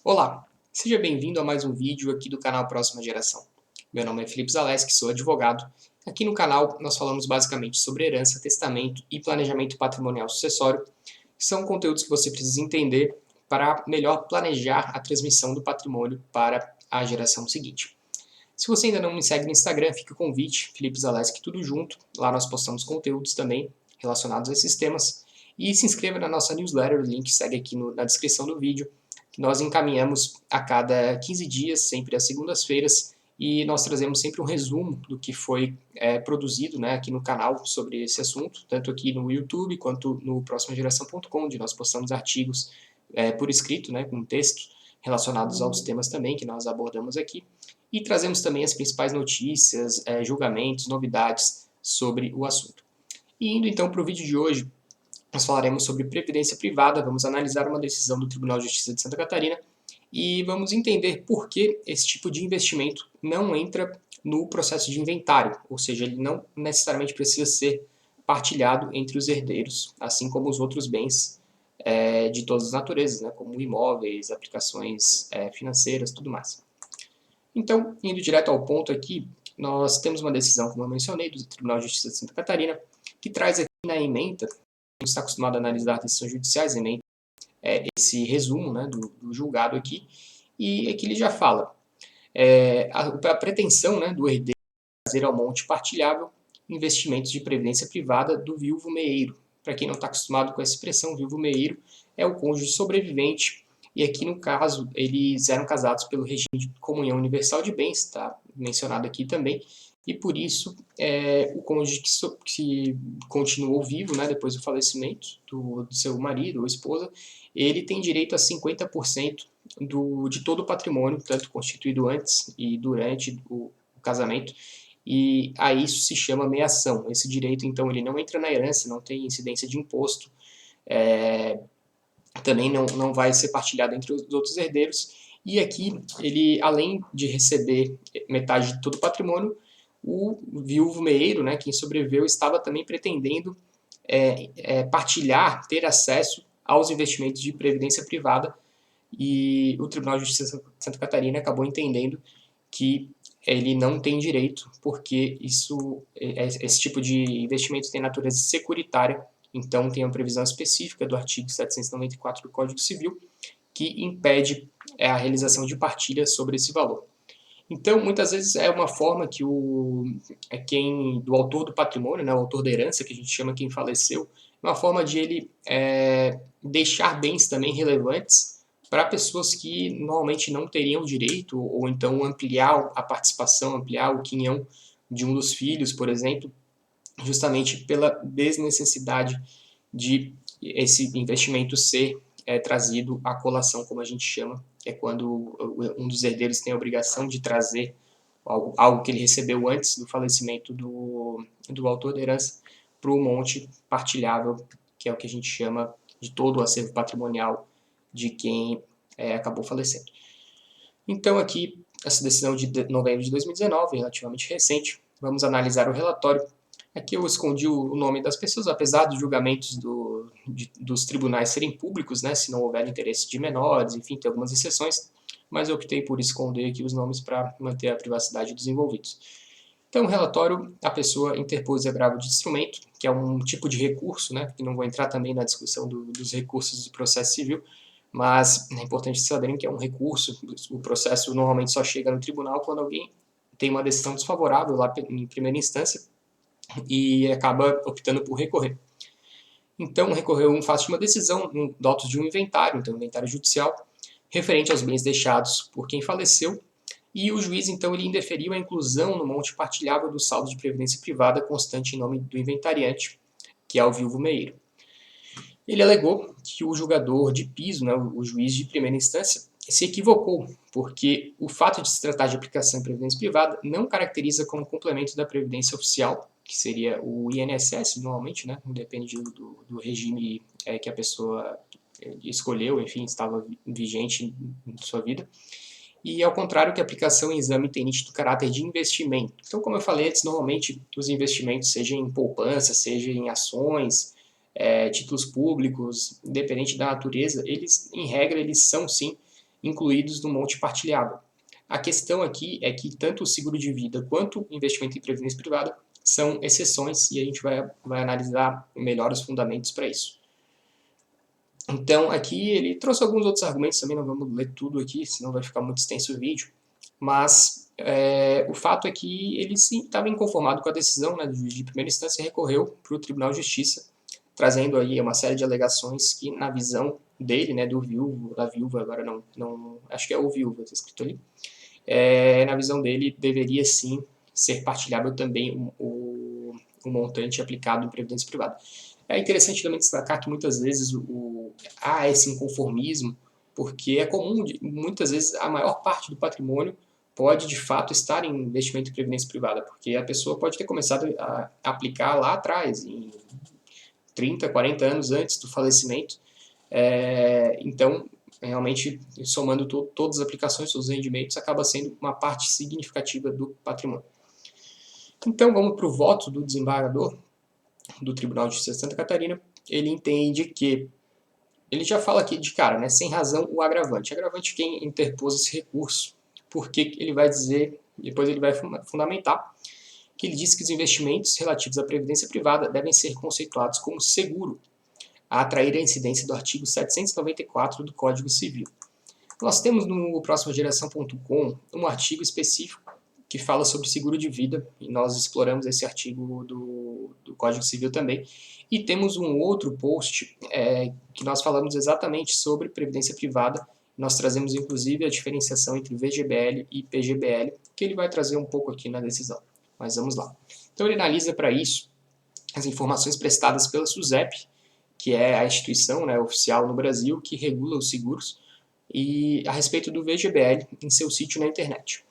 Olá, seja bem-vindo a mais um vídeo aqui do canal Próxima Geração. Meu nome é Felipe Zaleski, sou advogado. Aqui no canal nós falamos basicamente sobre herança, testamento e planejamento patrimonial sucessório, que são conteúdos que você precisa entender para melhor planejar a transmissão do patrimônio para a geração seguinte. Se você ainda não me segue no Instagram, fica o convite, Felipe Zaleski, tudo junto. Lá nós postamos conteúdos também relacionados a esses temas. E se inscreva na nossa newsletter, o link segue aqui na descrição do vídeo, que nós encaminhamos a cada 15 dias, sempre às segundas-feiras, e nós trazemos sempre um resumo do que foi produzido, né, aqui no canal sobre esse assunto, tanto aqui no YouTube quanto no próximageração.com, onde nós postamos artigos por escrito, né, com texto, relacionados aos temas também que nós abordamos aqui. E trazemos também as principais notícias, julgamentos, novidades sobre o assunto. E indo então para o vídeo de hoje, nós falaremos sobre previdência privada, vamos analisar uma decisão do Tribunal de Justiça de Santa Catarina e vamos entender por que esse tipo de investimento não entra no processo de inventário, ou seja, ele não necessariamente precisa ser partilhado entre os herdeiros, assim como os outros bens de todas as naturezas, né, como imóveis, aplicações financeiras, tudo mais. Então, indo direto ao ponto aqui, nós temos uma decisão, como eu mencionei, do Tribunal de Justiça de Santa Catarina, que traz aqui na ementa, a gente está acostumado a analisar decisões judiciais, ementa esse resumo, né, do julgado aqui, e aqui ele já fala a pretensão, né, do herdeiro trazer ao monte partilhável investimentos de previdência privada do viúvo meeiro. Para quem não está acostumado com essa expressão, viúvo meeiro é o cônjuge sobrevivente, e aqui no caso eles eram casados pelo regime de comunhão universal de bens, está mencionado aqui também, e por isso o cônjuge que continuou vivo, né, depois do falecimento do seu marido ou esposa, ele tem direito a 50% de todo o patrimônio, tanto constituído antes e durante o casamento, e a isso se chama meação. Esse direito, então, ele não entra na herança, não tem incidência de imposto, também não vai ser partilhado entre os outros herdeiros, e aqui, ele, além de receber metade de todo o patrimônio, o viúvo meeiro, né, quem sobreviveu, estava também pretendendo partilhar, ter acesso aos investimentos de previdência privada, e o Tribunal de Justiça de Santa Catarina acabou entendendo que ele não tem direito, porque esse tipo de investimento tem natureza securitária, então tem uma previsão específica do artigo 794 do Código Civil que impede a realização de partilha sobre esse valor. Então, muitas vezes é uma forma que do autor do patrimônio, né, o autor da herança, que a gente chama quem faleceu, é uma forma de ele deixar bens também relevantes para pessoas que normalmente não teriam direito, ou então ampliar a participação, ampliar o quinhão de um dos filhos, por exemplo, justamente pela desnecessidade de esse investimento ser trazido à colação, como a gente chama, que é quando um dos herdeiros tem a obrigação de trazer algo que ele recebeu antes do falecimento do autor da herança para o monte partilhável, que é o que a gente chama de todo o acervo patrimonial de quem acabou falecendo. Então aqui, essa decisão de novembro de 2019, relativamente recente, vamos analisar o relatório. Aqui eu escondi o nome das pessoas, apesar dos julgamentos dos tribunais serem públicos, né, se não houver interesse de menores, enfim, tem algumas exceções, mas eu optei por esconder aqui os nomes para manter a privacidade dos envolvidos. Então, o relatório, a pessoa interpôs agravo de instrumento, que é um tipo de recurso, né, que não vou entrar também na discussão dos recursos do processo civil, mas é importante saberem que é um recurso, o processo normalmente só chega no tribunal quando alguém tem uma decisão desfavorável lá em primeira instância e acaba optando por recorrer. Então, recorreu um fato de uma decisão do auto de um inventário, então inventário judicial, referente aos bens deixados por quem faleceu, e o juiz, então, ele indeferiu a inclusão no monte partilhável do saldo de previdência privada constante em nome do inventariante, que é o viúvo meeiro. Ele alegou que o julgador de piso, né, o juiz de primeira instância, se equivocou, porque o fato de se tratar de aplicação em previdência privada não caracteriza como complemento da previdência oficial, que seria o INSS, normalmente, né, depende do regime que a pessoa escolheu, enfim, estava vigente em sua vida, e ao contrário que a aplicação em exame tem nítido caráter de investimento. Então, como eu falei antes, normalmente os investimentos, seja em poupança, seja em ações, títulos públicos, independente da natureza, eles, em regra, eles são sim incluídos no monte partilhável. A questão aqui é que tanto o seguro de vida quanto o investimento em previdência privada são exceções e a gente vai analisar melhor os fundamentos para isso. Então, aqui ele trouxe alguns outros argumentos também, não vamos ler tudo aqui, senão vai ficar muito extenso o vídeo, mas o fato é que ele sim estava inconformado com a decisão, né, do juiz de primeira instância e recorreu para o Tribunal de Justiça, trazendo aí uma série de alegações que, na visão dele, né, do viúvo, da viúva, agora não acho que é o viúvo, está escrito ali, na visão dele, deveria sim ser partilhável também o montante aplicado em previdência privada. É interessante também destacar que muitas vezes há esse inconformismo, porque é comum, muitas vezes, a maior parte do patrimônio pode, de fato, estar em investimento em previdência privada, porque a pessoa pode ter começado a aplicar lá atrás, em 30, 40 anos antes do falecimento. Então, realmente, somando todas as aplicações, todos os rendimentos, acaba sendo uma parte significativa do patrimônio. Então, vamos para o voto do desembargador do Tribunal de Justiça de Santa Catarina. Ele entende que, ele já fala aqui de cara, né, sem razão, o agravante. Agravante quem interpôs esse recurso, porque ele vai dizer, depois ele vai fundamentar, que ele diz que os investimentos relativos à previdência privada devem ser conceituados como seguro, a atrair a incidência do artigo 794 do Código Civil. Nós temos no próximageração.com um artigo específico que fala sobre seguro de vida, e nós exploramos esse artigo do Código Civil também. E temos um outro post que nós falamos exatamente sobre previdência privada. Nós trazemos inclusive a diferenciação entre VGBL e PGBL, que ele vai trazer um pouco aqui na decisão. Mas vamos lá. Então ele analisa para isso as informações prestadas pela SUSEP, que é a instituição, né, oficial no Brasil que regula os seguros, e a respeito do VGBL em seu sítio na internet.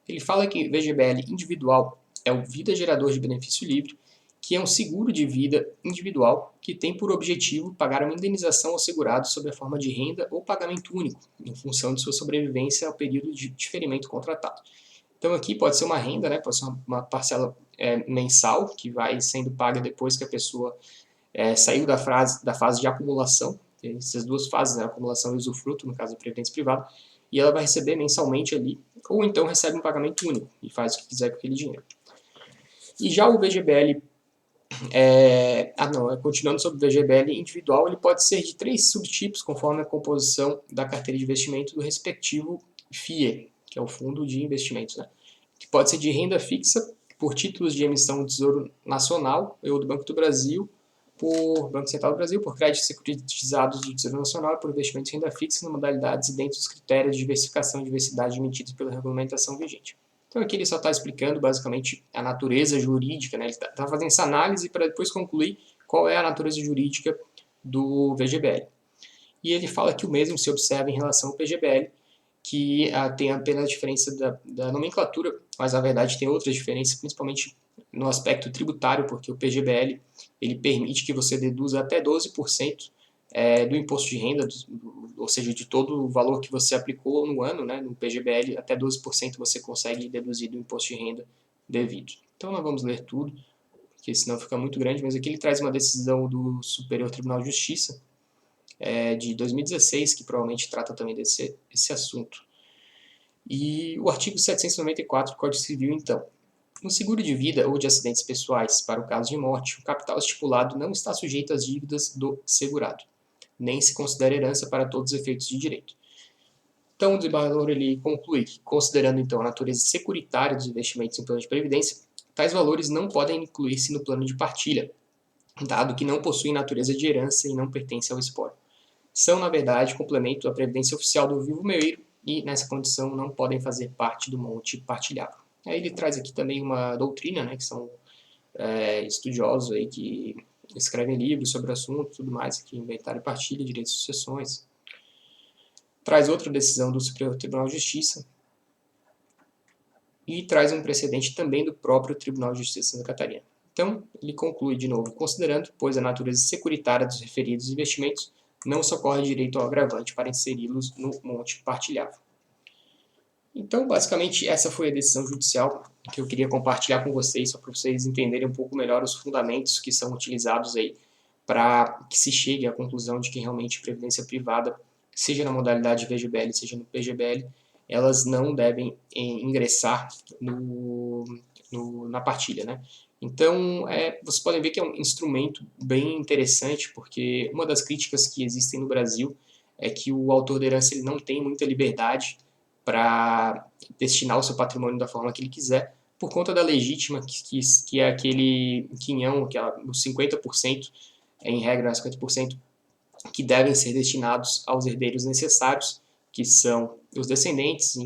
Ele fala que VGBL individual é o Vida Gerador de Benefício Livre, que é um seguro de vida individual que tem por objetivo pagar uma indenização ao segurado sob a forma de renda ou pagamento único, em função de sua sobrevivência ao período de diferimento contratado. Então aqui pode ser uma renda, né, pode ser uma parcela mensal, que vai sendo paga depois que a pessoa saiu da fase de acumulação, tem essas duas fases, né, acumulação e usufruto, no caso da previdência privada, e ela vai receber mensalmente ali, ou então recebe um pagamento único e faz o que quiser com aquele dinheiro. E já o VGBL, continuando sobre o VGBL individual, ele pode ser de 3 subtipos, conforme a composição da carteira de investimento do respectivo FIE, que é o Fundo de Investimentos, né? Que pode ser de renda fixa, por títulos de emissão do Tesouro Nacional ou do Banco do Brasil, por Banco Central do Brasil, por créditos securitizados do Tesouro Nacional e por investimentos em renda fixa em modalidades e dentro dos critérios de diversificação e diversidade emitidos pela regulamentação vigente. Então aqui ele só está explicando basicamente a natureza jurídica, né? Ele está fazendo essa análise para depois concluir qual é a natureza jurídica do VGBL. E ele fala que o mesmo se observa em relação ao PGBL, que tem apenas a diferença da nomenclatura, mas na verdade tem outras diferenças, principalmente no aspecto tributário, porque o PGBL ele permite que você deduza até 12% do imposto de renda, ou seja, de todo o valor que você aplicou no ano, né, no PGBL, até 12% você consegue deduzir do imposto de renda devido. Então não vamos ler tudo, porque senão fica muito grande, mas aqui ele traz uma decisão do Superior Tribunal de Justiça, de 2016, que provavelmente trata também desse assunto. E o artigo 794 do Código Civil, então. No seguro de vida ou de acidentes pessoais, para o caso de morte, o capital estipulado não está sujeito às dívidas do segurado, nem se considera herança para todos os efeitos de direito. Então, o desembargador ele conclui que, considerando então a natureza securitária dos investimentos em plano de previdência, tais valores não podem incluir-se no plano de partilha, dado que não possuem natureza de herança e não pertencem ao espólio. São, na verdade, complemento à previdência oficial do vivo meio e, nessa condição, não podem fazer parte do monte partilhável. Aí ele traz aqui também uma doutrina, né, que são estudiosos aí que escrevem livros sobre o assunto, tudo mais, que inventário e partilha, direitos de sucessões. Traz outra decisão do Superior Tribunal de Justiça e traz um precedente também do próprio Tribunal de Justiça de Santa Catarina. Então, ele conclui de novo, considerando, pois a natureza securitária dos referidos investimentos, não socorre direito ao agravante para inseri-los no monte partilhável. Então, basicamente, essa foi a decisão judicial que eu queria compartilhar com vocês, só para vocês entenderem um pouco melhor os fundamentos que são utilizados aí para que se chegue à conclusão de que realmente previdência privada seja na modalidade VGBL, seja no PGBL, elas não devem ingressar na partilha, né? Então, vocês podem ver que é um instrumento bem interessante, porque uma das críticas que existem no Brasil é que o autor da herança ele não tem muita liberdade para destinar o seu patrimônio da forma que ele quiser, por conta da legítima, que é aquele quinhão, os 50%, em regra, 50%, que devem ser destinados aos herdeiros necessários, que são os descendentes,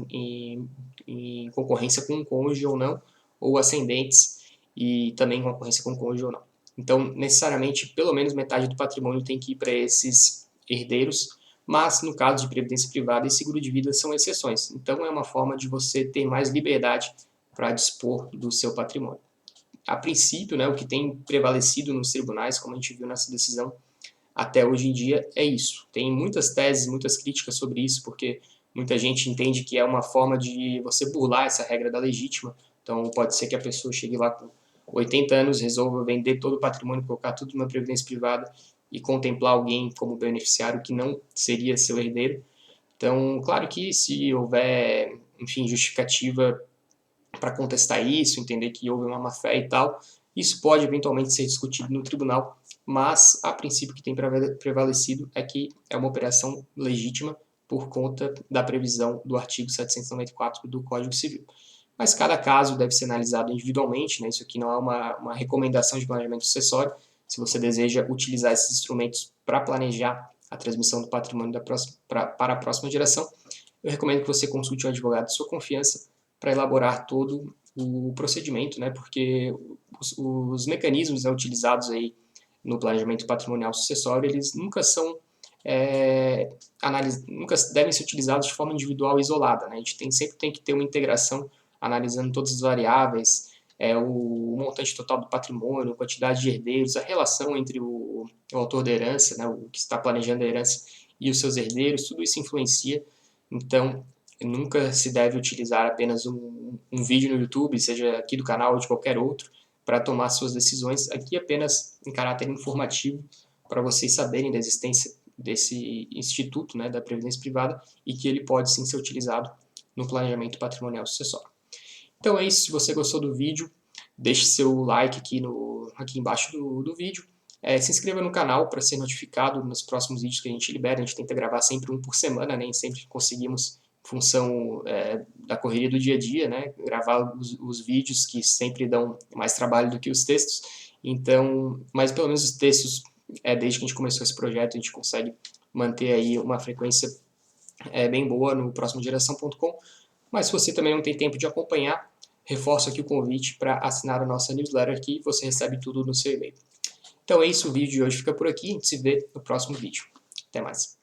em concorrência com o cônjuge ou não, ou ascendentes, e também em concorrência com o cônjuge ou não. Então, necessariamente, pelo menos metade do patrimônio tem que ir para esses herdeiros, mas no caso de previdência privada e seguro de vida são exceções. Então, é uma forma de você ter mais liberdade para dispor do seu patrimônio. A princípio, né, o que tem prevalecido nos tribunais, como a gente viu nessa decisão, até hoje em dia é isso. Tem muitas teses, muitas críticas sobre isso, porque muita gente entende que é uma forma de você burlar essa regra da legítima. Então, pode ser que a pessoa chegue lá com 80 anos, resolva vender todo o patrimônio, colocar tudo numa previdência privada e contemplar alguém como beneficiário que não seria seu herdeiro. Então, claro que se houver, enfim, justificativa para contestar isso, entender que houve uma má-fé e tal, isso pode eventualmente ser discutido no tribunal, mas a princípio que tem prevalecido é que é uma operação legítima por conta da previsão do artigo 794 do Código Civil. Mas cada caso deve ser analisado individualmente, né? Isso aqui não é uma recomendação de planejamento sucessório. Se você deseja utilizar esses instrumentos para planejar a transmissão do patrimônio para a próxima geração, eu recomendo que você consulte um advogado de sua confiança para elaborar todo o procedimento, né? Porque os mecanismos, né, utilizados aí no planejamento patrimonial sucessório, eles nunca são nunca devem ser utilizados de forma individual e isolada, né? A gente sempre tem que ter uma integração analisando todas as variáveis, o montante total do patrimônio, a quantidade de herdeiros, a relação entre o autor da herança, né, o que está planejando a herança, e os seus herdeiros, tudo isso influencia. Então, nunca se deve utilizar apenas um vídeo no YouTube, seja aqui do canal ou de qualquer outro, para tomar suas decisões. Aqui apenas em caráter informativo, para vocês saberem da existência desse instituto, né, da Previdência Privada, e que ele pode sim ser utilizado no planejamento patrimonial sucessório. Então é isso, se você gostou do vídeo, deixe seu like aqui embaixo do vídeo. Se inscreva no canal para ser notificado nos próximos vídeos que a gente libera. A gente tenta gravar sempre um por semana, né? E sempre conseguimos, em função da correria do dia a dia, né? Gravar os vídeos que sempre dão mais trabalho do que os textos. Então, mas pelo menos os textos, desde que a gente começou esse projeto, a gente consegue manter aí uma frequência bem boa no próximogeração.com. Mas se você também não tem tempo de acompanhar, reforço aqui o convite para assinar a nossa newsletter aqui, você recebe tudo no seu e-mail. Então é isso, o vídeo de hoje fica por aqui, a gente se vê no próximo vídeo. Até mais.